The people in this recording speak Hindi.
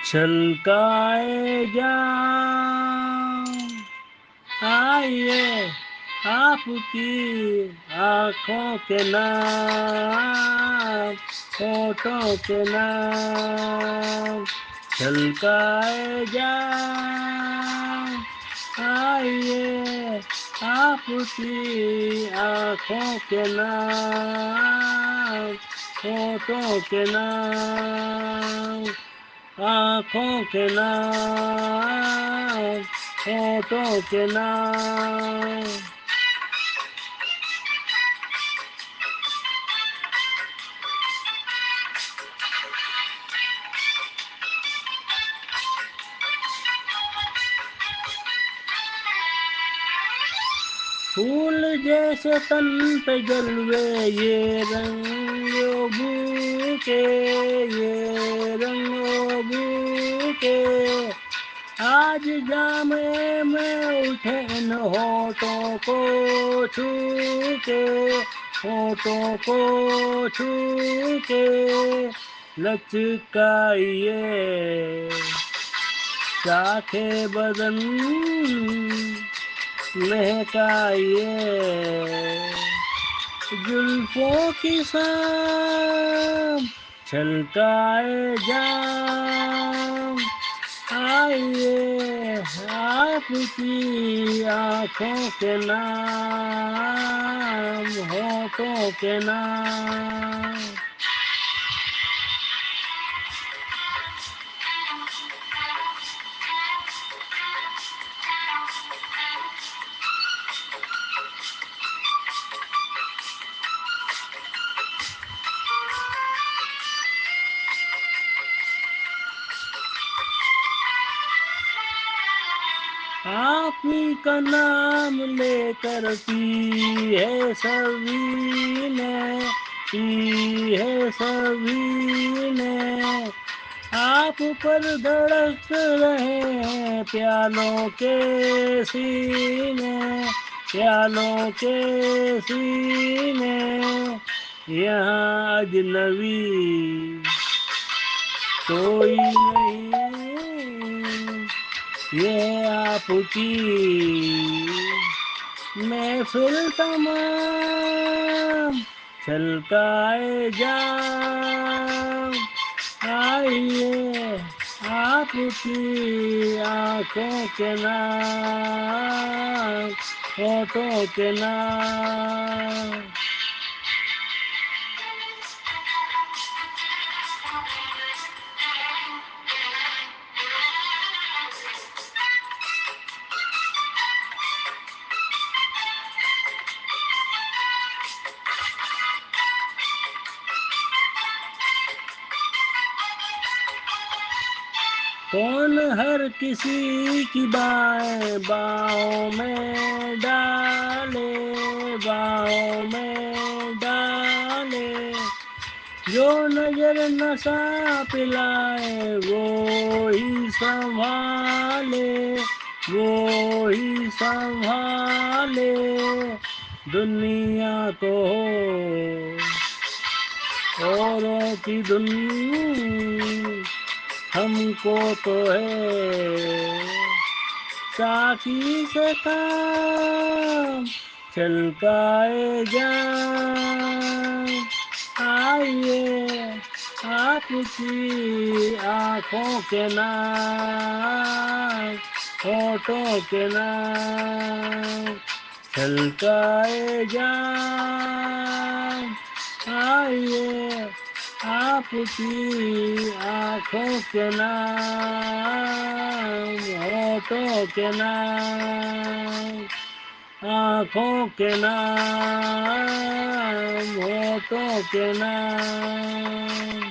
छलकाए जाऊं आइए आपकी आँखों के नाम, होठों के नाम। छलकाए जाऊं आइए आपकी आँखों के नाम, होठों के नाम, आँखों के नाम, होठों के नाम। फूल जैसे तन पे जलवे ये रंगों के, ये रंगों के। आज जामे में उठे इन होठों को छू के, होठों को छू के। लचकाइए शाखे बदन, महकाइए जुल्फों की शाम। छलकाए जाऊं आइए आपकी आँखों के नाम, होठों के नाम। आप ही का नाम लेकर पी है सभी ने, पी है सभी ने। आप पर धड़क रहे हैं प्यालों के सीने, प्यालों के सीने। यहाँ अजनबी कोई नहीं, ये आपकी महफिल तमाम। छलकाए जाऊं आइए आपकी आँखों के नाम, होठों के नाम। कौन हर किसी की बाएं बाहों में डाले, बाहों में डाले। जो नजर नशा पिलाए वो ही संभाले, वो ही संभाले। दुनिया को औरों की धुन, हमको तो है साकी से काम। छलकाए जाऊं आइए आपकी आँखों के नाम, होठों के नाम। छलकाए जाऊं आइए आपकी आँखों के नाम, होठों के नाम, आँखों के नाम, होठों के नाम।